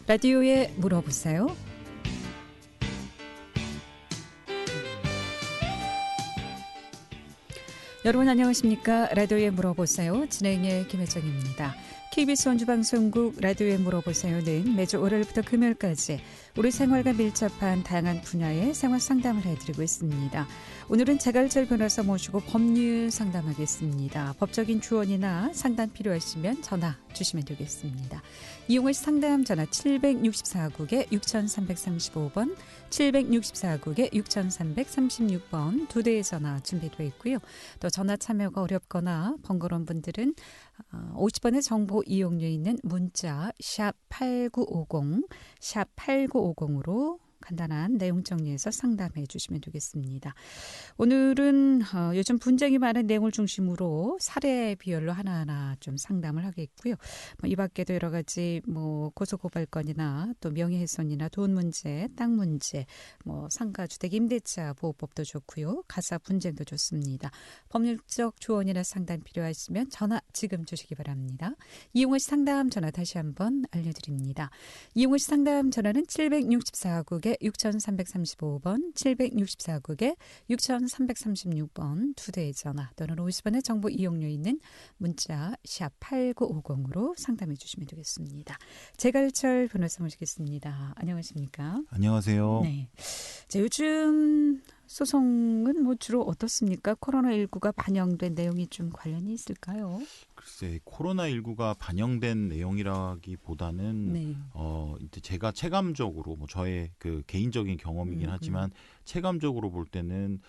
라디오에 물어보세요. 여러분 안녕하십니까? 라디오에 물어보세요. 진행의 김혜정입니다. KBS 원주방송국 라디오에 물어보세요는 매주 월요일부터 금요일까지 우리 생활과 밀접한 다양한 분야의 생활 상담을 해드리고 있습니다. 오늘은 재갈철 변호사 모시고 법률 상담하겠습니다. 법적인 조언이나 상담 필요하시면 전화 주시면 되겠습니다. 이용할 상담 전화 764국에 6335번, 764국에 6336번 두 대의 전화 준비되어 있고요. 또 전화 참여가 어렵거나 번거로운 분들은 50번의 정보 이용료 있는 문자 샵 8950, 샵 8950으로 간단한 내용 정리해서 상담해 주시면 되겠습니다. 오늘은 요즘 분쟁이 많은 내용을 중심으로 사례 비율로 하나하나 좀 상담을 하겠고요. 이 밖에도 여러 가지 고소고발건이나 또 명예훼손이나 돈 문제, 땅 문제, 상가주택 임대차 보호법도 좋고요. 가사 분쟁도 좋습니다. 법률적 조언이나 상담 필요하시면 전화 지금 주시기 바랍니다. 이용호 씨 상담 전화 다시 한번 알려드립니다. 이용호 씨 상담 전화는 764국에 6335번, 764국에 6336번 두 대의 전화 또는 50원의 정보 이용료 있는 문자 샵 8950으로 상담해 주시면 되겠습니다. 재갈철 변호사 모시겠습니다. 안녕하십니까? 안녕하세요. 네. 자, 요즘 소송은 주로 어떻습니까? 코로나19가 반영된 내용이 좀 관련이 있을까요? 글쎄, 코로나19가 반영된 내용이라기보다는 네. 이제 제가 체감적으로 저의 그 개인적인 경험이긴 하지만 체감적으로 볼 때는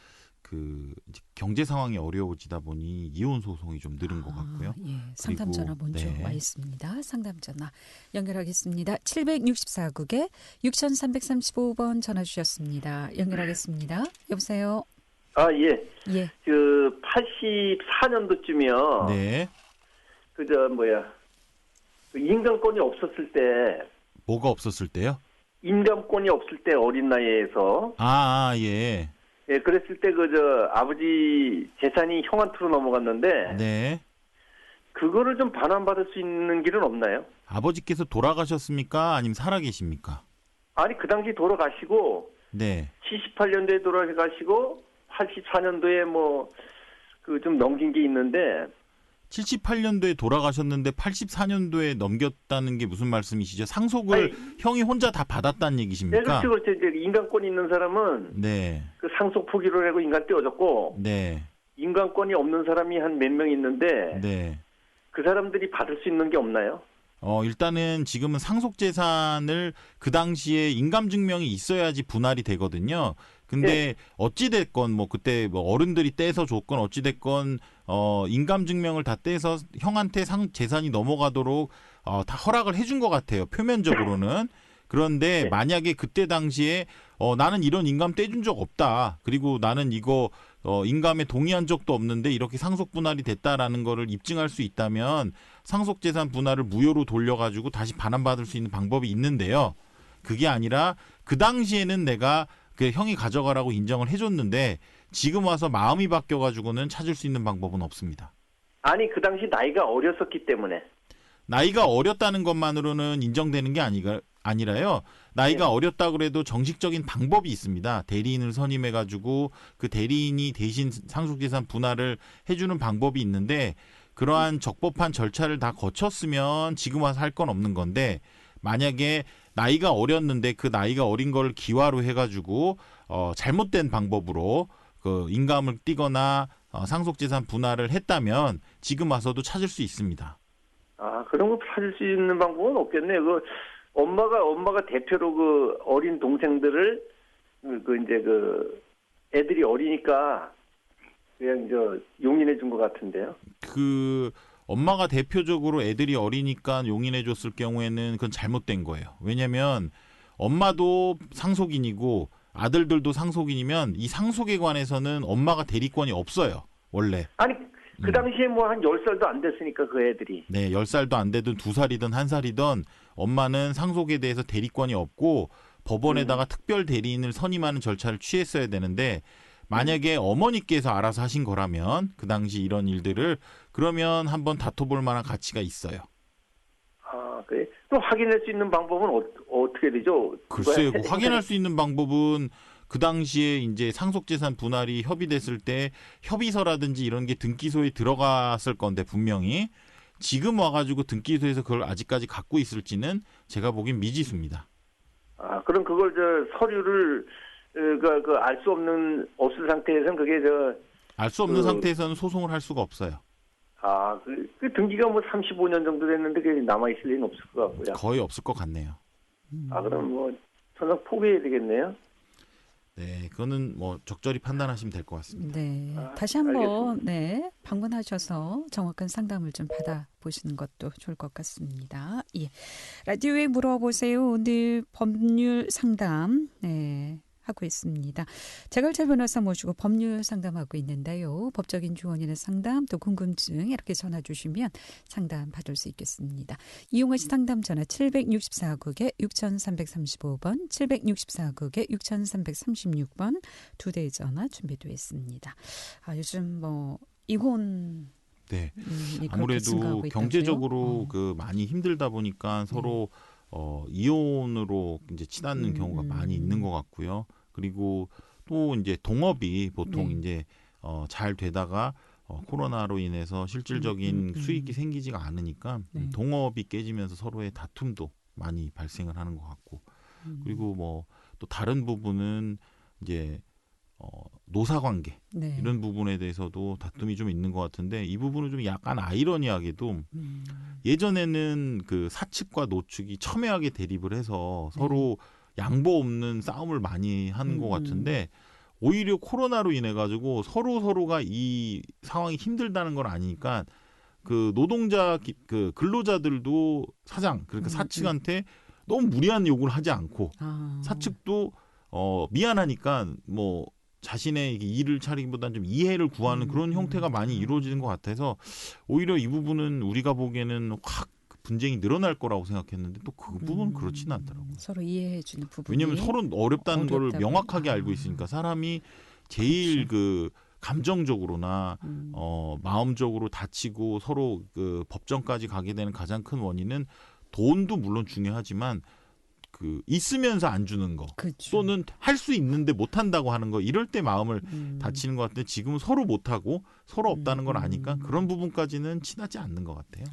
이제 경제 상황이 어려워지다 보니 이혼 소송이 좀 늘은 것 같고요. 예. 상담 전화 먼저 와 있습니다. 상담 전화 연결하겠습니다. 764국에 6335번 전화 주셨습니다. 연결하겠습니다. 여보세요. 아, 예. 예. 84년도쯤이요. 네. 인감권이 없었을 때. 뭐가 없었을 때요? 인감권이 없을 때 어린 나이에서. 예. 예, 그랬을 때 아버지 재산이 형한테로 넘어갔는데. 네. 그거를 좀 반환받을 수 있는 길은 없나요? 아버지께서 돌아가셨습니까? 아니면 살아계십니까? 아니, 그 당시 돌아가시고. 네. 78년도에 돌아가시고 84년도에 좀 넘긴 게 있는데. 78년도에 돌아가셨는데 84년도에 넘겼다는 게 무슨 말씀이시죠? 상속을 형이 혼자 다 받았다는 얘기십니까? 네, 그렇죠. 이제 인간권이 있는 사람은 네. 그 상속 포기를 하고 인간 떼어줬고 네. 인간권이 없는 사람이 한 몇 명 있는데 네. 그 사람들이 받을 수 있는 게 없나요? 일단은 지금은 상속재산을 그 당시에 인감증명이 있어야지 분할이 되거든요. 근데 어찌됐건 그때 어른들이 떼서 줬건 어찌됐건 인감증명을 다 떼서 형한테 재산이 넘어가도록 다 허락을 해준 것 같아요. 표면적으로는. 그런데 만약에 그때 당시에 나는 이런 인감 떼준 적 없다. 그리고 나는 이거 인감에 동의한 적도 없는데 이렇게 상속 분할이 됐다라는 거를 입증할 수 있다면 상속재산 분할을 무효로 돌려가지고 다시 반환받을 수 있는 방법이 있는데요. 그게 아니라 그 당시에는 내가 그 형이 가져가라고 인정을 해줬는데 지금 와서 마음이 바뀌어가지고는 찾을 수 있는 방법은 없습니다. 아니, 그 당시 나이가 어렸었기 때문에. 나이가 어렸다는 것만으로는 인정되는 게 아니라요. 나이가 어렸다 그래도 정식적인 방법이 있습니다. 대리인을 선임해가지고 그 대리인이 대신 상속재산 분할을 해주는 방법이 있는데 그러한 적법한 절차를 다 거쳤으면 지금 와서 할 건 없는 건데 만약에 나이가 어렸는데 그 나이가 어린 걸 기화로 해가지고 잘못된 방법으로 그 인감을 띄거나 상속재산 분할을 했다면 지금 와서도 찾을 수 있습니다. 아, 그런 거 찾을 수 있는 방법은 없겠네요. 엄마가 대표로 어린 동생들을 애들이 어리니까 그냥 용인해 준 것 같은데요. 엄마가 대표적으로 애들이 어리니까 용인해 줬을 경우에는 그건 잘못된 거예요. 왜냐면 엄마도 상속인이고 아들들도 상속인이면 이 상속에 관해서는 엄마가 대리권이 없어요. 원래. 아니, 그 당시에 한 10살도 안 됐으니까 그 애들이. 네, 10살도 안 되든 2살이든 1살이든 엄마는 상속에 대해서 대리권이 없고 법원에다가 특별 대리인을 선임하는 절차를 취했어야 되는데 만약에 어머니께서 알아서 하신 거라면 그 당시 이런 일들을 그러면 한번 다퉈볼 만한 가치가 있어요. 아, 그래. 또 확인할 수 있는 방법은 어떻게 되죠? 글쎄요, 그 확인할 수 있는 방법은 그 당시에 이제 상속재산 분할이 협의됐을 때 협의서라든지 이런 게 등기소에 들어갔을 건데 분명히 지금 와가지고 등기소에서 그걸 아직까지 갖고 있을지는 제가 보기엔 미지수입니다. 아, 그럼 그걸 서류를 알 수 없을 상태에서는 그게 알 수 없는 상태에서는 소송을 할 수가 없어요. 아, 그 등기가 뭐 35년 정도 됐는데 그게 남아 있을 리는 없을 것 같고요. 거의 없을 것 같네요. 아, 그럼 뭐 전혀 포기해야 되겠네요. 네, 그거는 뭐 적절히 판단하시면 될 것 같습니다. 네, 아, 다시 한번 알겠습니다. 네, 방문하셔서 정확한 상담을 좀 받아보시는 것도 좋을 것 같습니다. 예, 라디오에 물어보세요. 오늘 법률 상담 하고 있습니다. 재갈철 변호사 모시고 법률 상담하고 있는데요. 법적인 조언이나 상담 또 궁금증 이렇게 전화 주시면 상담 받을 수 있겠습니다. 이용하신 상담 전화 764국에 6335번 764국에 6336번 2대 전화 준비되어 있습니다. 요즘 뭐 이혼 네, 그렇게 아무래도 증가하고 있다고요? 경제적으로 많이 힘들다 보니까 서로 이혼으로 이제 치닫는 경우가 많이 있는 것 같고요. 그리고 또 이제 동업이 보통 이제 잘 되다가 코로나로 인해서 실질적인 수익이 생기지가 않으니까 동업이 깨지면서 서로의 다툼도 많이 발생을 하는 것 같고 그리고 뭐 또 다른 부분은 이제 노사관계 이런 부분에 대해서도 다툼이 좀 있는 것 같은데 이 부분은 좀 약간 아이러니하게도 예전에는 그 사측과 노측이 첨예하게 대립을 해서 서로 양보 없는 싸움을 많이 하는 것 같은데 오히려 코로나로 인해 가지고 서로가 이 상황이 힘들다는 걸 아니까 그 노동자 그 근로자들도 사장 그러니까 사측한테 너무 무리한 요구를 하지 않고 사측도 미안하니까 뭐 자신의 일을 차리기보다는 좀 이해를 구하는 그런 형태가 많이 이루어지는 것 같아서 오히려 이 부분은 우리가 보기에는 확 분쟁이 늘어날 거라고 생각했는데 또 그 부분은 그렇지는 않더라고요. 서로 이해해주는 부분이 왜냐하면 서로 어렵다는 걸 어렵다고. 명확하게 알고 있으니까 사람이 제일 그 감정적으로나 마음적으로 다치고 서로 그 법정까지 가게 되는 가장 큰 원인은 돈도 물론 중요하지만 그 있으면서 안 주는 거 그렇죠. 또는 할 수 있는데 못 한다고 하는 거 이럴 때 마음을 다치는 것 같은데 지금은 서로 못 하고 서로 없다는 걸 아니까 그런 부분까지는 친하지 않는 것 같아요.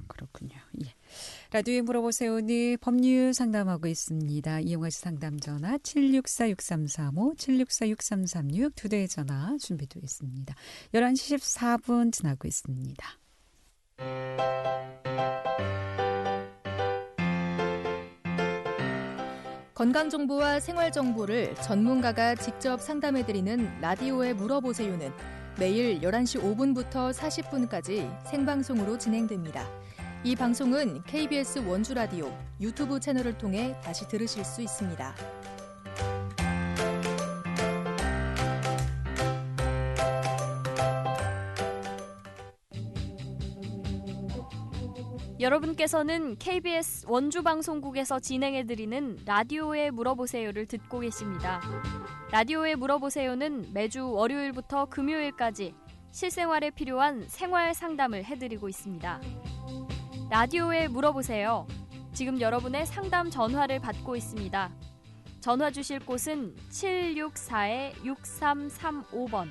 그렇군요. 예. 라디오에 물어보세요는 법률 상담하고 있습니다. 이용하시 상담 전화 764-6335 764-6336 2대의 전화 준비되어 있습니다. 11시 14분 지나고 있습니다. 건강정보와 생활정보를 전문가가 직접 상담해드리는 라디오에 물어보세요는 매일 11시 5분부터 40분까지 생방송으로 진행됩니다. 이 방송은 KBS 원주라디오 유튜브 채널을 통해 다시 들으실 수 있습니다. 여러분께서는 KBS 원주방송국에서 진행해드리는 라디오에 물어보세요를 듣고 계십니다. 라디오에 물어보세요는 매주 월요일부터 금요일까지 실생활에 필요한 생활 상담을 해드리고 있습니다. 라디오에 물어보세요. 지금 여러분의 상담 전화를 받고 있습니다. 전화 주실 곳은 764-6335번,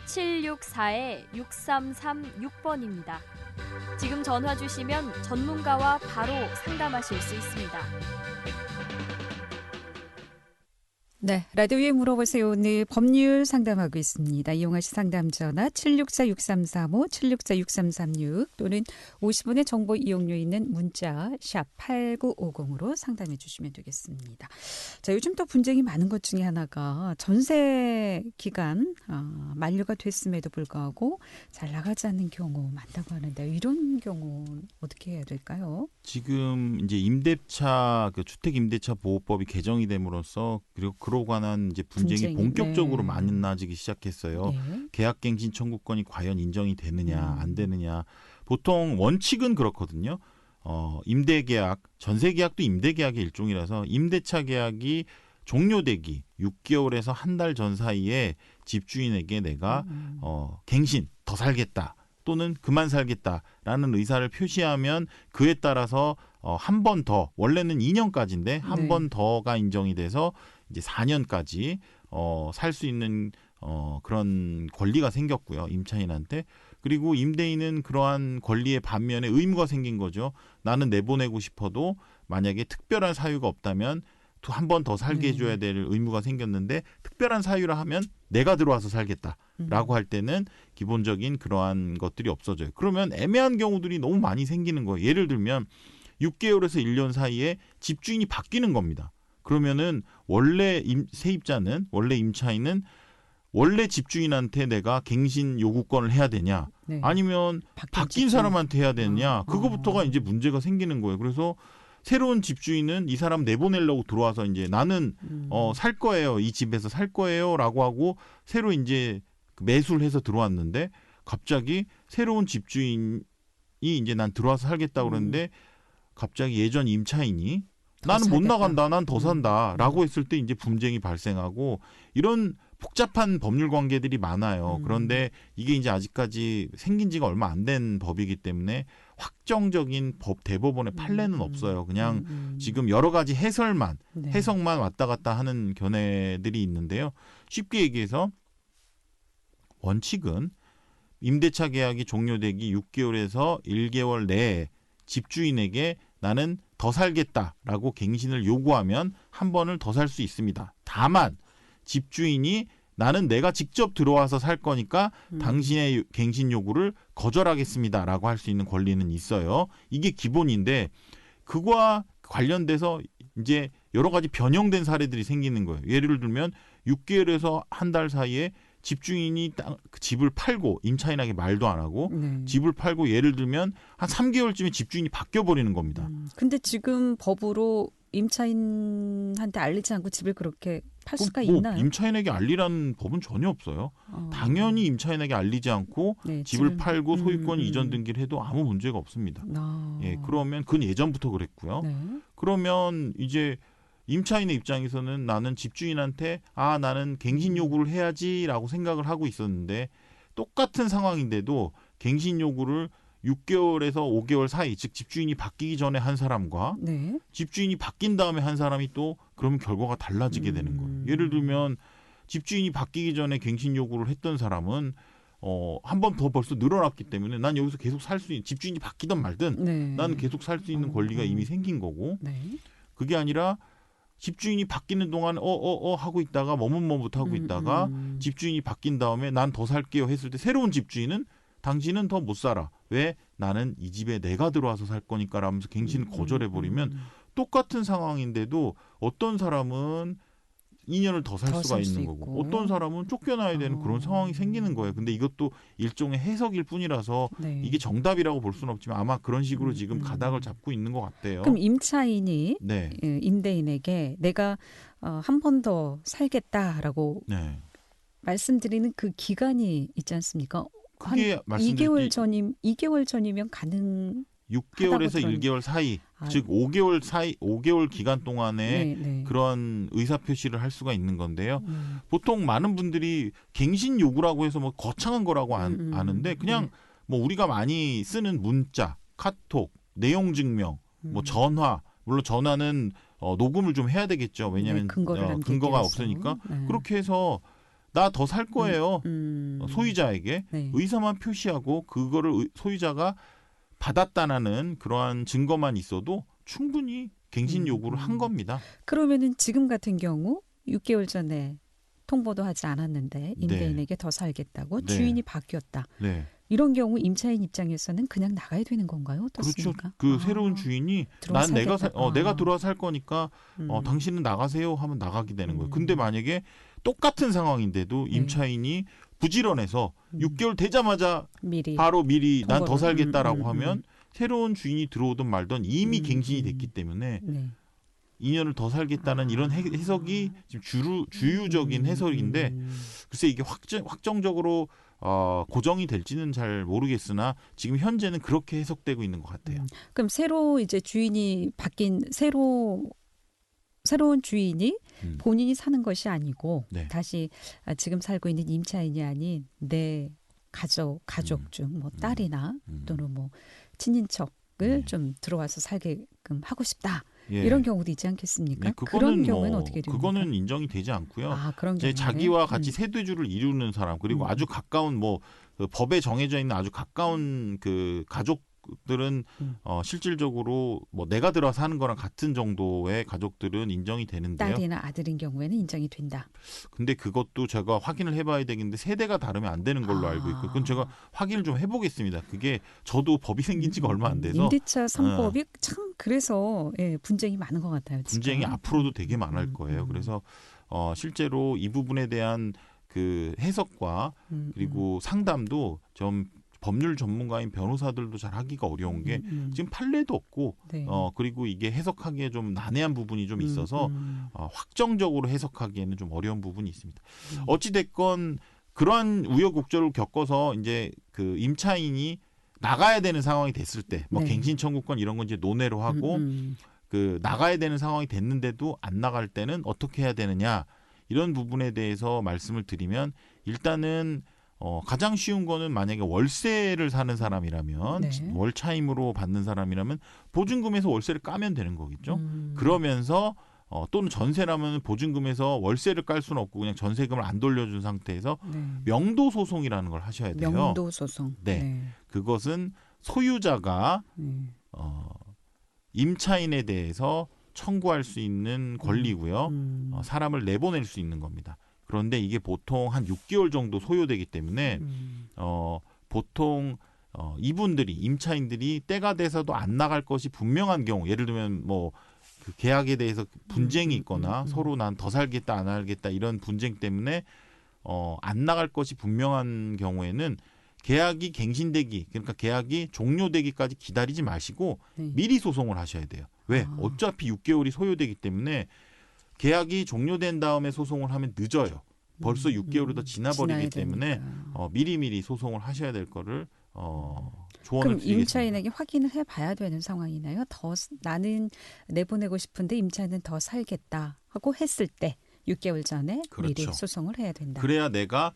764-6336번입니다. 지금 전화 주시면 전문가와 바로 상담하실 수 있습니다. 네, 라디오에 물어보세요. 오늘 법률 상담하고 있습니다. 이용하시 상담 전화 764-6335 764-6336 또는 50원의 정보 이용료 있는 문자 샵 8950으로 상담해 주시면 되겠습니다. 자, 요즘 또 분쟁이 많은 것 중에 하나가 전세 기간 만료가 됐음에도 불구하고 잘 나가지 않는 경우 많다고 하는데 이런 경우는 어떻게 해야 될까요? 지금 이제 임대차 그 주택 임대차 보호법이 개정이 됨으로써 그리고 그로 관한 이제 분쟁이 본격적으로 많아지기 시작했어요. 계약갱신 청구권이 과연 인정이 되느냐 안 되느냐. 보통 원칙은 그렇거든요. 임대계약, 전세계약도 임대계약의 일종이라서 임대차 계약이 종료되기 6개월에서 한 달 전 사이에 집주인에게 내가 갱신 더 살겠다. 또는 그만 살겠다라는 의사를 표시하면 그에 따라서 한 번 더, 원래는 2년까지인데 한 번 더가 인정이 돼서 이제 4년까지 살 수 있는 그런 권리가 생겼고요. 임차인한테. 그리고 임대인은 그러한 권리의 반면에 의무가 생긴 거죠. 나는 내보내고 싶어도 만약에 특별한 사유가 없다면 한 번 더 살게 해줘야 될 의무가 생겼는데 특별한 사유라 하면 내가 들어와서 살겠다라고 할 때는 기본적인 그러한 것들이 없어져요. 그러면 애매한 경우들이 너무 많이 생기는 거예요. 예를 들면 6개월에서 1년 사이에 집주인이 바뀌는 겁니다. 그러면은 원래 세입자는, 원래 임차인은 원래 집주인한테 내가 갱신 요구권을 해야 되냐, 네. 아니면 바뀐 사람한테 해야 되냐, 그거부터가 이제 문제가 생기는 거예요. 그래서 새로운 집주인은 이 사람 내보내려고 들어와서 이제 나는 살 거예요, 이 집에서 살 거예요라고 하고 새로 이제 매수를 해서 들어왔는데 갑자기 새로운 집주인이 이제 난 들어와서 살겠다고 그러는데 갑자기 예전 임차인이 나는 못 나간다, 난 더 산다라고 했을 때 이제 분쟁이 발생하고 이런 복잡한 법률 관계들이 많아요. 그런데 이게 이제 아직까지 생긴 지가 얼마 안 된 법이기 때문에 확정적인 대법원의 판례는 없어요. 그냥 지금 여러 가지 해석만 왔다 갔다 하는 견해들이 있는데요. 쉽게 얘기해서 원칙은 임대차 계약이 종료되기 6개월에서 1개월 내에 집주인에게 나는 더 살겠다라고 갱신을 요구하면 한 번을 더 살 수 있습니다. 다만 집주인이 나는 내가 직접 들어와서 살 거니까 당신의 갱신 요구를 거절하겠습니다라고 할 수 있는 권리는 있어요. 이게 기본인데 그와 관련돼서 이제 여러 가지 변형된 사례들이 생기는 거예요. 예를 들면 6개월에서 한 달 사이에 집주인이 집을 팔고 임차인에게 말도 안 하고 집을 팔고 예를 들면 한 3개월쯤에 집주인이 바뀌어버리는 겁니다. 근데 지금 법으로 임차인한테 알리지 않고 집을 그렇게 팔 수가 있나요? 임차인에게 알리라는 법은 전혀 없어요. 당연히 임차인에게 알리지 않고 집을 팔고 소유권 이전 등기를 해도 아무 문제가 없습니다. 예, 그러면 그건 예전부터 그랬고요. 그러면 이제 임차인의 입장에서는 나는 집주인한테 나는 갱신 요구를 해야지라고 생각을 하고 있었는데 똑같은 상황인데도 갱신 요구를 6개월에서 5개월 사이, 즉 집주인이 바뀌기 전에 한 사람과 집주인이 바뀐 다음에 한 사람이 또 그러면 결과가 달라지게 되는 거예요. 예를 들면 집주인이 바뀌기 전에 갱신 요구를 했던 사람은 한 번 더 벌써 늘어났기 때문에 난 여기서 계속 살 수 있는, 집주인이 바뀌든 말든 나는 계속 살 수 있는 권리가 이미 생긴 거고 그게 아니라 집주인이 바뀌는 동안 하고 있다가 머뭇머뭇하고 있다가 집주인이 바뀐 다음에 난 더 살게요 했을 때 새로운 집주인은 당신은 더 못 살아. 왜? 나는 이 집에 내가 들어와서 살 거니까 라면서 갱신을 거절해버리면 똑같은 상황인데도 어떤 사람은 2년을 더 살 수가 있는 거고 어떤 사람은 쫓겨나야 되는 그런 상황이 생기는 거예요. 근데 이것도 일종의 해석일 뿐이라서 이게 정답이라고 볼 수는 없지만 아마 그런 식으로 지금 가닥을 잡고 있는 것 같아요. 그럼 임차인이 임대인에게 내가 한 번 더 살겠다라고 말씀드리는 그 기간이 있지 않습니까? 크게 2개월 전이면 가능. 6개월에서 1개월 사이, 즉 5개월 기간 동안에 그런 의사 표시를 할 수가 있는 건데요. 보통 많은 분들이 갱신 요구라고 해서 뭐 거창한 거라고 아는데 그냥 뭐 우리가 많이 쓰는 문자, 카톡, 내용 증명, 뭐 전화, 물론 전화는 녹음을 좀 해야 되겠죠. 왜냐하면 근거가 없으니까 그렇게 해서 나 더 살 거예요. 소유자에게 의사만 표시하고 그거를 소유자가 받았다는 그러한 증거만 있어도 충분히 갱신 요구를 한 겁니다. 그러면은 지금 같은 경우 6개월 전에 통보도 하지 않았는데 임대인에게 더 살겠다고 주인이 바뀌었다. 이런 경우 임차인 입장에서는 그냥 나가야 되는 건가요? 어떻습니까? 그렇죠. 그 새로운 주인이 난 내가 들어와 살 거니까 당신은 나가세요 하면 나가게 되는 거예요. 근데 만약에 똑같은 상황인데도 임차인이 부지런해서 6개월 되자마자 바로 미리 난 더 살겠다라고 하면 새로운 주인이 들어오든 말든 이미 갱신이 됐기 때문에 2년을 더 살겠다는 이런 해석이 지금 주유적인 해석인데 글쎄 이게 확정적으로 고정이 될지는 잘 모르겠으나 지금 현재는 그렇게 해석되고 있는 것 같아요. 그럼 새로 이제 주인이 바뀐 새로운 주인이 본인이 사는 것이 아니고 다시 지금 살고 있는 임차인이 아닌 내 가족 중 뭐 딸이나 또는 뭐 친인척을 좀 들어와서 살게끔 하고 싶다. 예. 이런 경우도 있지 않겠습니까? 네, 그런 경우는 어떻게 됩니까? 그거는 인정이 되지 않고요. 그런 이제 경우는 자기와 같이 세대주를 이루는 사람 그리고 아주 가까운 그 법에 정해져 있는 아주 가까운 그 가족들은 실질적으로 뭐 내가 들어서 하는 거랑 같은 정도의 가족들은 인정이 되는데요. 딸이나 아들인 경우에는 인정이 된다. 근데 그것도 제가 확인을 해봐야 되겠는데 세대가 다르면 안 되는 걸로 알고 있고 그건 제가 확인을 좀 해보겠습니다. 그게 저도 법이 생긴 지가 얼마 안 돼서 임대차 3법이 참 그래서 분쟁이 많은 것 같아요. 지금. 분쟁이 앞으로도 되게 많을 거예요. 그래서 실제로 이 부분에 대한 그 해석과 그리고 상담도 좀 법률 전문가인 변호사들도 잘 하기가 어려운 게 지금 판례도 없고 네. 그리고 이게 해석하기에 좀 난해한 부분이 좀 있어서 확정적으로 해석하기에는 좀 어려운 부분이 있습니다. 어찌 됐건 그러한 우여곡절을 겪어서 이제 그 임차인이 나가야 되는 상황이 됐을 때 뭐 네. 갱신 청구권 이런 건 이제 논외로 하고 그 나가야 되는 상황이 됐는데도 안 나갈 때는 어떻게 해야 되느냐 이런 부분에 대해서 말씀을 드리면 일단은 가장 쉬운 거는 만약에 월세를 사는 사람이라면 네. 월차임으로 받는 사람이라면 보증금에서 월세를 까면 되는 거겠죠. 그러면서 또는 전세라면 보증금에서 월세를 깔 수는 없고 그냥 전세금을 안 돌려준 상태에서 네. 명도 소송이라는 걸 하셔야 돼요. 명도 소송. 네. 그것은 소유자가 임차인에 대해서 청구할 수 있는 권리고요. 사람을 내보낼 수 있는 겁니다. 그런데 이게 보통 한 6개월 정도 소요되기 때문에 보통 이분들이 임차인들이 때가 돼서도 안 나갈 것이 분명한 경우 예를 들면 뭐 그 계약에 대해서 분쟁이 있거나 서로 난 더 살겠다 안 살겠다 이런 분쟁 때문에 안 나갈 것이 분명한 경우에는 계약이 갱신되기 그러니까 계약이 종료되기까지 기다리지 마시고 네. 미리 소송을 하셔야 돼요. 왜? 어차피 6개월이 소요되기 때문에 계약이 종료된 다음에 소송을 하면 늦어요. 벌써 6개월이 더 지나버리기 때문에 미리미리 소송을 하셔야 될 거를 조언을 그럼 드리겠습니다. 임차인에게 확인을 해봐야 되는 상황이나요? 나는 내보내고 싶은데 임차인은 더 살겠다 하고 했을 때 6개월 전에 미리 그렇죠. 소송을 해야 된다. 그래야 내가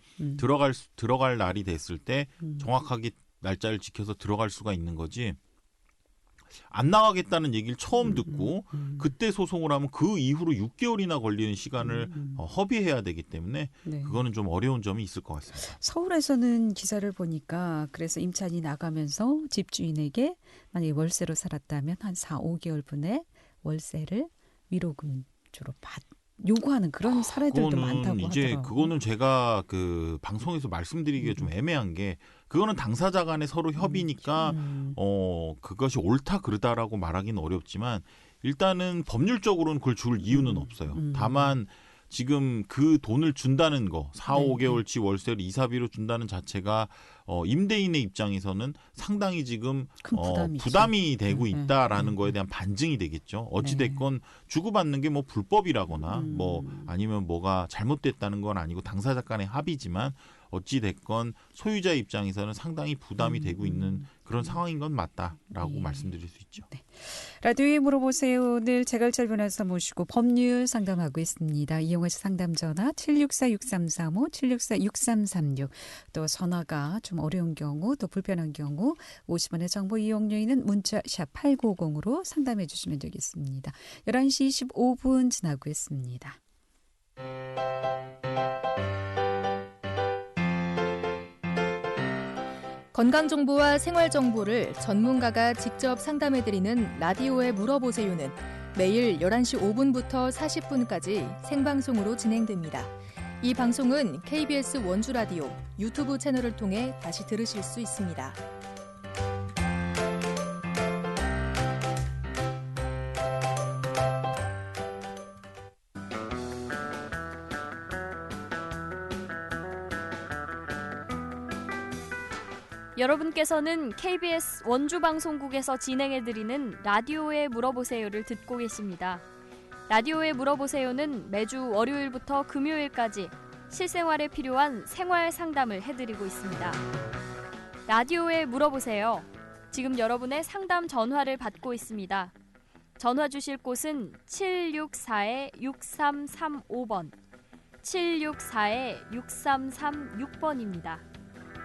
들어갈 날이 됐을 때 정확하게 날짜를 지켜서 들어갈 수가 있는 거지. 안 나가겠다는 얘기를 처음 듣고 그때 소송을 하면 그 이후로 6개월이나 걸리는 시간을 허비해야 되기 때문에 네. 그거는 좀 어려운 점이 있을 것 같습니다. 서울에서는 기사를 보니까 그래서 임차인이 나가면서 집주인에게 만약에 월세로 살았다면 한 4, 5개월 분에 월세를 위로금주로 요구하는 그런 사례들도 그거는 많다고 이제 하더라고요. 그거는 제가 그 방송에서 말씀드리기가 좀 애매한 게 그거는 당사자 간에 서로 협의니까 그것이 옳다 그르다라고 말하기는 어렵지만 일단은 법률적으로는 그걸 줄 이유는 없어요. 다만 지금 그 돈을 준다는 거 4, 5개월치 월세를 이사비로 준다는 자체가 임대인의 입장에서는 상당히 지금 큰 부담이 되고 있다라는 거에 대한 반증이 되겠죠. 어찌됐건 주고받는 게 뭐 불법이라거나 뭐 아니면 뭐가 잘못됐다는 건 아니고 당사자 간의 합의지만 어찌됐건 소유자 입장에서는 상당히 부담이 되고 있는 그런 상황인 건 맞다라고 말씀드릴 수 있죠. 네. 라디오에 물어보세요. 오늘 재갈찰 변호사 모시고 법률 상담하고 있습니다. 이용하실 상담 전화 764-6335, 764-6336. 또 전화가 좀 어려운 경우 또 불편한 경우 50원의 정보 이용료에는 문자 샵 8950으로 상담해 주시면 되겠습니다. 11시 25분 지나고 있습니다. 건강정보와 생활정보를 전문가가 직접 상담해드리는 라디오에 물어보세요는 매일 11시 5분부터 40분까지 생방송으로 진행됩니다. 이 방송은 KBS 원주라디오 유튜브 채널을 통해 다시 들으실 수 있습니다. 여러분께서는 KBS 원주방송국에서 진행해드리는 라디오에 물어보세요를 듣고 계십니다. 라디오에 물어보세요는 매주 월요일부터 금요일까지 실생활에 필요한 생활 상담을 해드리고 있습니다. 라디오에 물어보세요. 지금 여러분의 상담 전화를 받고 있습니다. 전화 주실 곳은 764-6335번, 764-6336번입니다.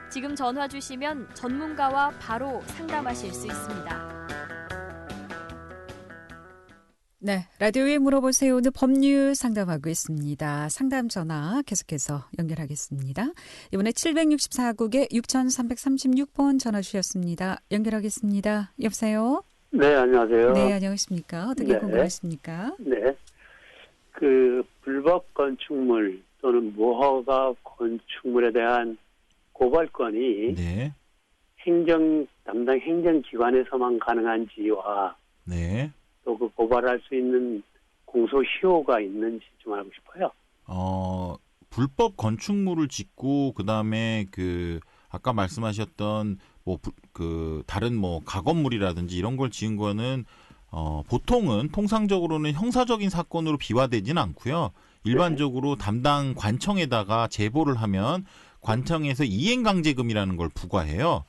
지금 전화 주시면 전문가와 바로 상담하실 수 있습니다. 네, 라디오에 물어보세요. 오늘 법률 상담하고 있습니다. 상담 전화 계속해서 연결하겠습니다. 이번에 764국에 6336번 전화 주셨습니다. 연결하겠습니다. 여보세요? 네, 안녕하세요. 네, 안녕하십니까? 어떻게 네. 궁금하십니까? 네. 그 불법 건축물 또는 무허가 건축물에 대한 고발건이 네. 담당 행정기관에서만 가능한지와 네. 또 그 고발할 수 있는 공소시효가 있는지 좀 알고 싶어요. 불법 건축물을 짓고 그다음에 아까 말씀하셨던 다른 가건물이라든지 이런 걸 지은 거는 보통은 통상적으로는 형사적인 사건으로 비화되지는 않고요. 일반적으로 담당 관청에다가 제보를 하면 관청에서 이행강제금이라는 걸 부과해요.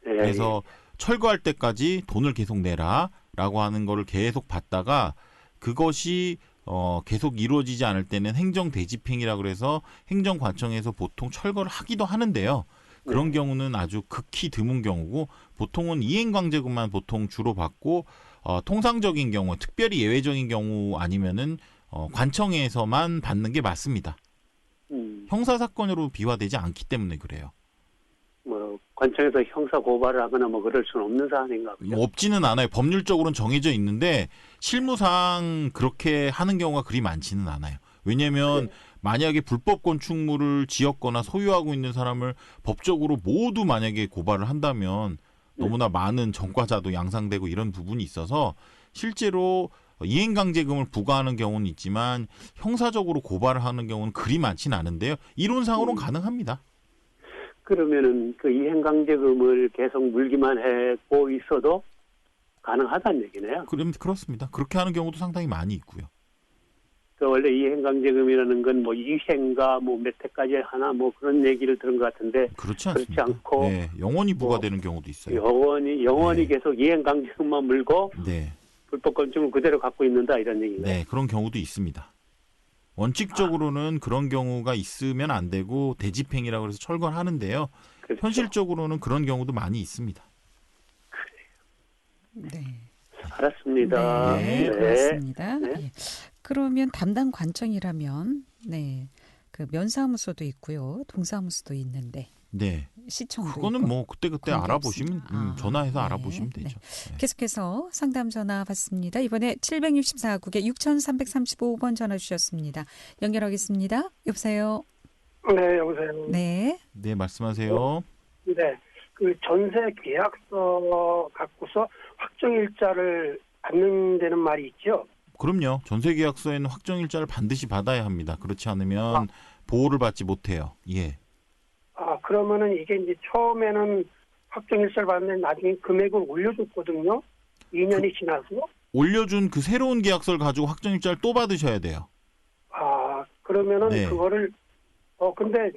네. 그래서 철거할 때까지 돈을 계속 내라라고 하는 거를 계속 받다가 그것이 계속 이루어지지 않을 때는 행정대집행이라고 그래서 행정관청에서 보통 철거를 하기도 하는데요. 그런 경우는 아주 극히 드문 경우고 보통은 이행강제금만 보통 주로 받고 통상적인 경우, 특별히 예외적인 경우 아니면은 관청에서만 받는 게 맞습니다. 형사사건으로 비화되지 않기 때문에 그래요. 관청에서 형사 고발을 하거나 그럴 수는 없는 사안인가 보죠. 없지는 않아요. 법률적으로는 정해져 있는데 실무상 그렇게 하는 경우가 그리 많지는 않아요. 왜냐하면 만약에 불법 건축물을 지었거나 소유하고 있는 사람을 법적으로 모두 만약에 고발을 한다면 너무나 많은 전과자도 양상되고 이런 부분이 있어서 실제로 이행강제금을 부과하는 경우는 있지만 형사적으로 고발을 하는 경우는 그리 많지는 않은데요. 이론상으로는 가능합니다. 그러면은 그 이행강제금을 계속 물기만 하고 있어도 가능하다는 얘기네요. 그렇습니다. 그렇게 하는 경우도 상당히 많이 있고요. 그 원래 이행강제금이라는 건 2회인가 몇 회까지 하나 그런 얘기를 들은 것 같은데 그렇지 않습니다. 그렇지 않고 네, 영원히 부과되는 경우도 있어요. 영원히 네. 계속 이행강제금만 물고 네. 불법 건축을 그대로 갖고 있는다 이런 얘기네요. 네, 그런 경우도 있습니다. 원칙적으로는 그런 경우가 있으면 안 되고 대집행이라고 해서 철거를 하는데요. 그렇죠. 현실적으로는 그런 경우도 많이 있습니다. 네. 알았습니다. 네, 고맙습니다. 네. 예. 그러면 담당 관청이라면 그 면사무소도 있고요. 동사무소도 있는데 네. 시청도 그거는 있고. 그때 관계 알아보시면 없습니다. 전화해서 네, 알아보시면 네. 되죠. 네. 계속해서 상담 전화 받습니다. 이번에 764국에 6335번 전화 주셨습니다. 연결하겠습니다. 여보세요? 네, 여보세요. 네. 네, 말씀하세요. 네, 그 전세 계약서 갖고서 확정일자를 받는다는 말이 있죠. 그럼요. 전세계약서에는 확정일자를 반드시 받아야 합니다. 그렇지 않으면 보호를 받지 못해요. 예. 그러면은 이게 이제 처음에는 확정일자를 받는데 나중에 금액을 올려줬거든요. 2년이 지나서. 올려준 그 새로운 계약서를 가지고 확정일자를 또 받으셔야 돼요. 그러면은 네. 그거를 근데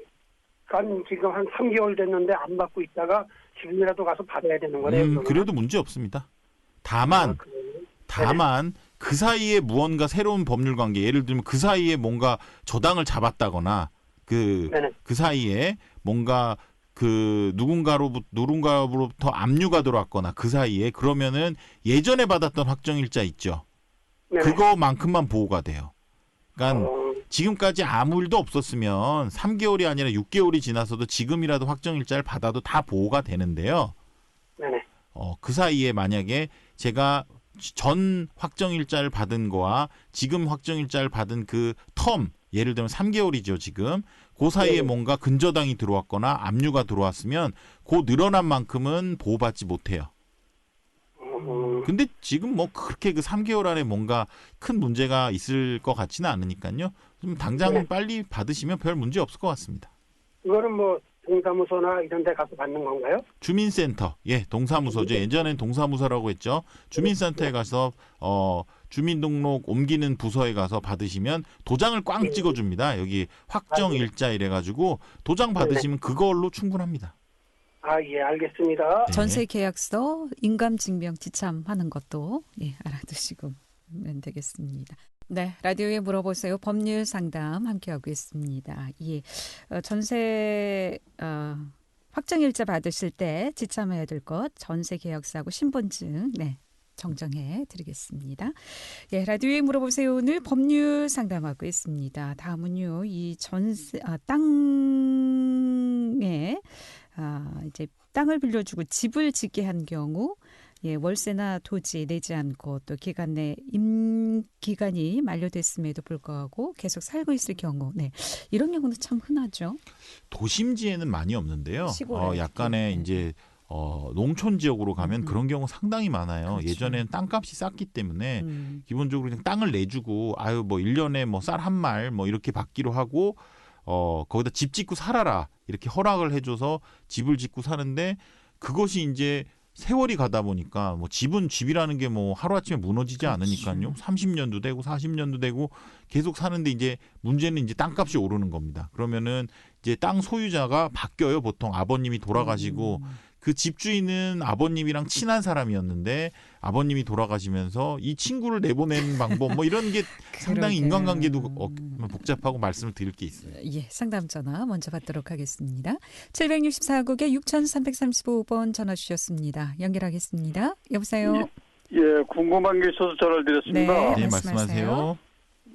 지금 한 3개월 됐는데 안 받고 있다가 지금이라도 가서 받아야 되는 거네요. 그래도 문제 없습니다. 다만 그 사이에 무언가 새로운 법률 관계, 예를 들면 그 사이에 뭔가 저당을 잡았다거나 그 사이에 뭔가 누군가로부터 압류가 들어왔거나 그 사이에 그러면은 예전에 받았던 확정일자 있죠. 네네. 그거만큼만 보호가 돼요. 그러니까 지금까지 아무 일도 없었으면 3개월이 아니라 6개월이 지나서도 지금이라도 확정일자를 받아도 다 보호가 되는데요. 네네. 그 사이에 만약에 제가 전 확정일자를 받은 거와 지금 확정일자를 받은 그 텀, 예를 들면 3개월이죠, 지금. 그 사이에 뭔가 근저당이 들어왔거나 압류가 들어왔으면 그 늘어난 만큼은 보호받지 못해요. 근데 지금 그렇게 그 3개월 안에 뭔가 큰 문제가 있을 것 같지는 않으니까요. 좀 당장 빨리 받으시면 별 문제 없을 것 같습니다. 이거는 동사무소나 이런 데 가서 받는 건가요? 주민센터, 동사무소죠. 예전엔 동사무소라고 했죠. 주민센터에 가서 주민등록 옮기는 부서에 가서 받으시면 도장을 꽝 찍어줍니다. 여기 확정일자 이래가지고 도장 받으시면 그걸로 충분합니다. 예, 알겠습니다. 네. 전세 계약서 인감증명 지참하는 것도 알아두시면 되겠습니다. 네, 라디오에 물어보세요. 법률 상담 함께하고 있습니다. 전세 확정일자 받으실 때 지참해야 될 것 전세 계약서하고 신분증 정정해 드리겠습니다. 예, 라디오에 물어보세요. 오늘 법률 상담하고 있습니다. 다음은요. 이 전세 땅에 이제 땅을 빌려주고 집을 짓게 한 경우 월세나 토지 내지 않고 또 기간 내 임기간이 만료됐음에도 불구하고 계속 살고 있을 경우 이런 경우는 참 흔하죠. 도심지에는 많이 없는데요. 시골에 약간의 이제 농촌 지역으로 가면 그런 경우 상당히 많아요. 그렇죠. 예전에는 땅값이 쌌기 때문에 기본적으로 그냥 땅을 내주고 뭐 1년에 뭐 쌀 한 말 뭐 이렇게 받기로 하고 거기다 집 짓고 살아라 이렇게 허락을 해줘서 집을 짓고 사는데 그것이 이제 세월이 가다 보니까 뭐 집은 집이라는 게 뭐 하루아침에 무너지지 않으니까요. 30년도 되고 40년도 되고 계속 사는데 이제 문제는 이제 땅값이 오르는 겁니다. 그러면은 이제 땅 소유자가 바뀌어요. 보통 아버님이 돌아가시고 그 집주인은 아버님이랑 친한 사람이었는데 아버님이 돌아가시면서 이 친구를 내보내는 방법 뭐 이런 게 상당히 인간관계도 복잡하고 말씀을 드릴 게 있어요. 예, 상담 전화 먼저 받도록 하겠습니다. 764국에 6335번 전화 주셨습니다. 연결하겠습니다. 여보세요. 예, 궁금한 게 있어서 전화를 드렸습니다. 네, 말씀하세요.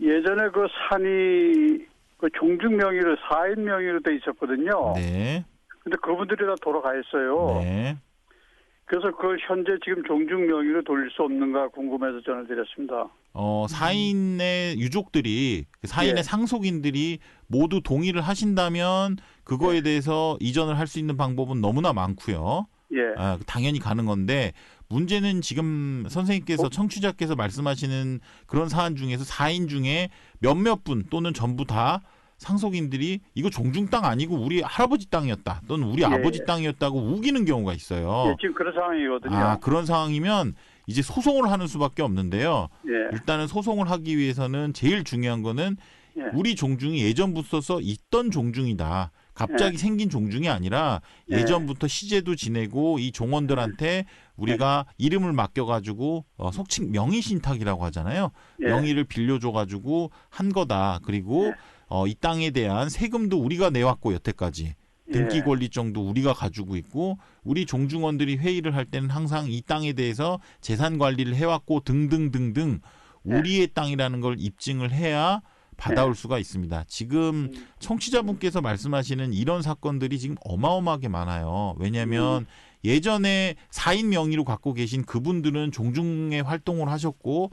예전에 그 산이 그 종중 명의로 4인 명의로 돼 있었거든요. 네. 근데 그분들이 다 돌아가셨어요. 네. 그래서 그걸 현재 지금 종중 명의로 돌릴 수 없는가 궁금해서 전화를 드렸습니다. 4인의 유족들이, 4인의 상속인들이 모두 동의를 하신다면 그거에 대해서 이전을 할 수 있는 방법은 너무나 많고요. 예. 당연히 가는 건데 문제는 지금 선생님께서 청취자께서 말씀하시는 그런 사안 중에서 4인 중에 몇몇 분 또는 전부 다 상속인들이 이거 종중 땅 아니고 우리 할아버지 땅이었다 또는 우리 아버지 땅이었다고 우기는 경우가 있어요. 예, 지금 그런 상황이거든요. 그런 상황이면 이제 소송을 하는 수밖에 없는데요. 예. 일단은 소송을 하기 위해서는 제일 중요한 거는 우리 종중이 예전부터 있던 종중이다. 갑자기 생긴 종중이 아니라 예전부터 시제도 지내고 이 종원들한테 우리가 이름을 맡겨가지고 속칭 명의신탁이라고 하잖아요. 명의를 빌려줘가지고 한 거다. 그리고 이 땅에 대한 세금도 우리가 내왔고 여태까지 등기 권리증도 우리가 가지고 있고 우리 종중원들이 회의를 할 때는 항상 이 땅에 대해서 재산 관리를 해왔고 등등등등 우리의 땅이라는 걸 입증을 해야 받아올 수가 있습니다. 지금 청취자분께서 말씀하시는 이런 사건들이 지금 어마어마하게 많아요. 왜냐하면 예전에 4인 명의로 갖고 계신 그분들은 종중의 활동을 하셨고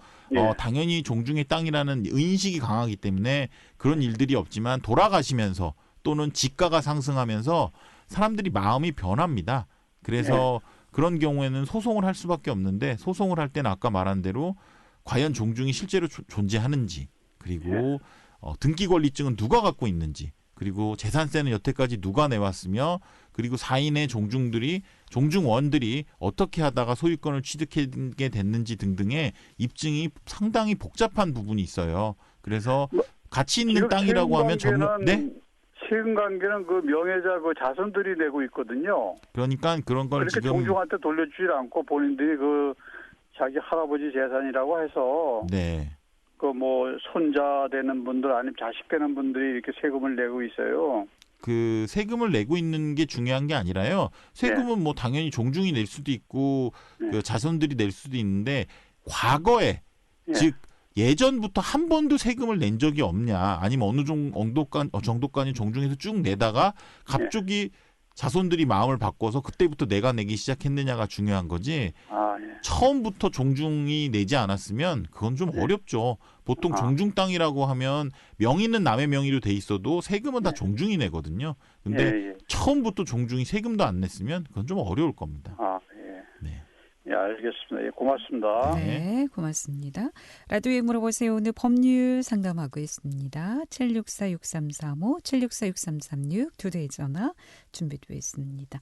당연히 종중의 땅이라는 인식이 강하기 때문에 그런 일들이 없지만 돌아가시면서 또는 지가가 상승하면서 사람들이 마음이 변합니다. 그래서 그런 경우에는 소송을 할 수밖에 없는데 소송을 할 때는 아까 말한 대로 과연 종중이 실제로 존재하는지 그리고 등기 권리증은 누가 갖고 있는지 그리고 재산세는 여태까지 누가 내왔으며 그리고 4인의 종중원들이 어떻게 하다가 소유권을 취득하게 됐는지 등등의 입증이 상당히 복잡한 부분이 있어요. 그래서 가치 있는 땅이라고 하면 세금 관계는 그 명예자 그 자손들이 내고 있거든요. 그러니까 그런 걸 그렇게 지금 종중한테 돌려주지 않고 본인들이 그 자기 할아버지 재산이라고 해서 그 뭐 손자 되는 분들 아니면 자식 되는 분들이 이렇게 세금을 내고 있어요. 그 세금을 내고 있는 게 중요한 게 아니라요. 세금은 뭐 당연히 종중이 낼 수도 있고 그 자손들이 낼 수도 있는데 과거에 즉 예전부터 한 번도 세금을 낸 적이 없냐 아니면 어느 정도까지 종중에서 쭉 내다가 갑자기 자손들이 마음을 바꿔서 그때부터 내가 내기 시작했느냐가 중요한 거지. 처음부터 종중이 내지 않았으면 그건 좀 어렵죠. 보통 종중 땅이라고 하면 명의는 남의 명의로 돼 있어도 세금은 다 종중이 내거든요. 근데 처음부터 종중이 세금도 안 냈으면 그건 좀 어려울 겁니다. 예, 알겠습니다. 예, 고맙습니다. 네, 고맙습니다. 라디오에 물어보세요. 오늘 법률 상담하고 있습니다. 764-6335, 764-6336 두 대의 전화 준비되어 있습니다.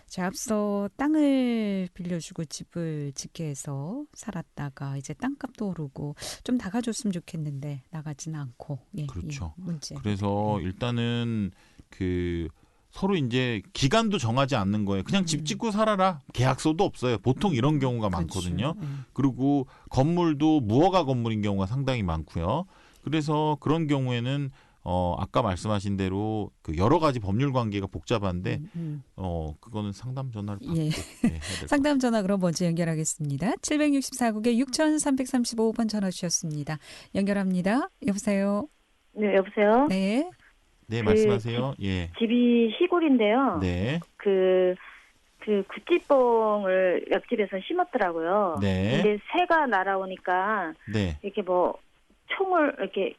자, 앞서 땅을 빌려주고 집을 짓게 해서 살았다가 이제 땅값도 오르고 좀 나가줬으면 좋겠는데 나가지는 않고. 그렇죠. 문제. 그래서 일단은 서로 이제 기간도 정하지 않는 거예요. 그냥 집 짓고 살아라. 계약서도 없어요. 보통 이런 경우가 많거든요. 그리고 건물도 무허가 건물인 경우가 상당히 많고요. 그래서 그런 경우에는 아까 말씀하신 대로 그 여러 가지 법률 관계가 복잡한데 그거는 상담 전화를 받고 예. 해야 될 상담 전화 그럼 먼저 연결하겠습니다. 764국에 6335번 전화 주셨습니다. 연결합니다. 여보세요. 네, 여보세요. 네. 네, 말씀하세요. 예. 집이 시골인데요. 네. 그 구찌뽕을 옆집에서 심었더라고요. 네. 근데 새가 날아오니까 네. 이렇게 뭐 총을 이렇게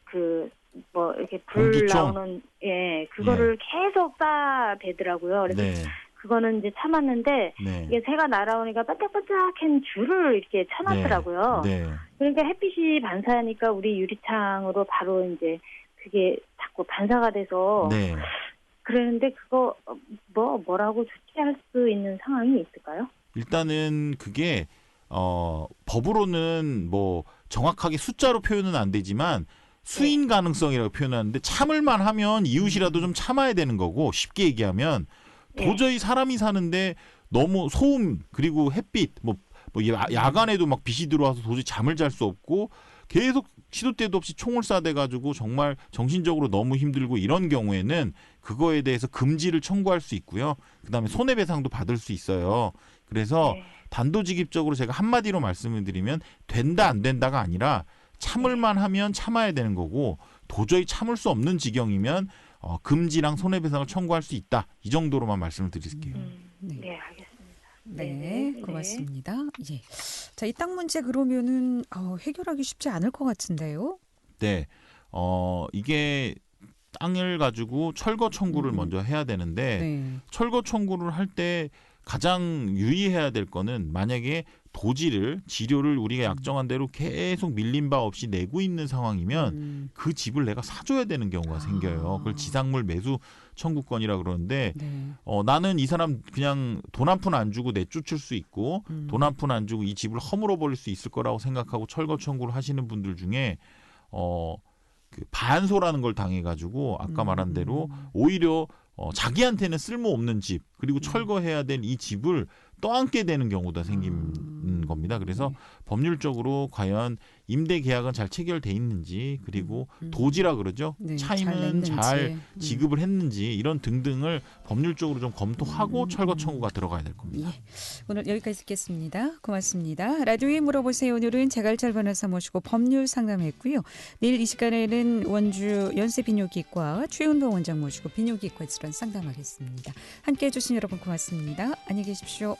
이렇게 불 공기총? 나오는 그거를 계속 쏴대더라고요. 그래서 네. 그거는 이제 참았는데 네. 이게 새가 날아오니까 반짝반짝한 줄을 이렇게 쳐놨더라고요. 네. 그러니까 햇빛이 반사하니까 우리 유리창으로 바로 이제 그게 자꾸 반사가 돼서 네. 그러는데 그거 뭐라고 조치할 수 있는 상황이 있을까요? 일단은 그게 법으로는 뭐 정확하게 숫자로 표현은 안 되지만 수인 가능성이라고 표현하는데 참을만 하면 이웃이라도 좀 참아야 되는 거고 쉽게 얘기하면 도저히 사람이 사는데 너무 소음 그리고 햇빛 야간에도 막 빛이 들어와서 도저히 잠을 잘 수 없고 계속 시도 때도 없이 총을 쏴대가지고 정말 정신적으로 너무 힘들고 이런 경우에는 그거에 대해서 금지를 청구할 수 있고요. 그다음에 손해배상도 받을 수 있어요. 그래서 단도직입적으로 제가 한마디로 말씀을 드리면 된다 안 된다가 아니라 참을만 하면 참아야 되는 거고 도저히 참을 수 없는 지경이면 금지랑 손해배상을 청구할 수 있다. 이 정도로만 말씀을 드릴게요. 네, 알겠습니다. 네, 고맙습니다. 예. 자, 이 땅 문제 그러면은 해결하기 쉽지 않을 것 같은데요. 네, 이게 땅을 가지고 철거 청구를 먼저 해야 되는데 철거 청구를 할 때 가장 유의해야 될 거는 만약에 지료를 우리가 약정한 대로 계속 밀린 바 없이 내고 있는 상황이면 그 집을 내가 사줘야 되는 경우가 생겨요. 그걸 지상물 매수 청구권이라 그러는데 나는 이 사람 그냥 돈 한 푼 안 주고 내쫓을 수 있고 돈 한 푼 안 주고 이 집을 허물어 버릴 수 있을 거라고 생각하고 철거 청구를 하시는 분들 중에 그 반소라는 걸 당해가지고 아까 말한 대로 오히려 자기한테는 쓸모없는 집 그리고 철거해야 될 이 집을 떠안게 되는 경우도 생기는 겁니다. 그래서 법률적으로 과연 임대 계약은 잘 체결돼 있는지 그리고 도지라 그러죠. 차임은 잘 지급을 했는지 이런 등등을 법률적으로 좀 검토하고 철거 청구가 들어가야 될 겁니다. 예. 오늘 여기까지 듣겠습니다. 고맙습니다. 라디오에 물어보세요. 오늘은 자갈철 변호사 모시고 법률 상담했고요. 내일 이 시간에는 원주 연세비뇨기과 최은동 원장 모시고 비뇨기과 질환 상담하겠습니다. 함께해 주신 여러분 고맙습니다. 안녕히 계십시오.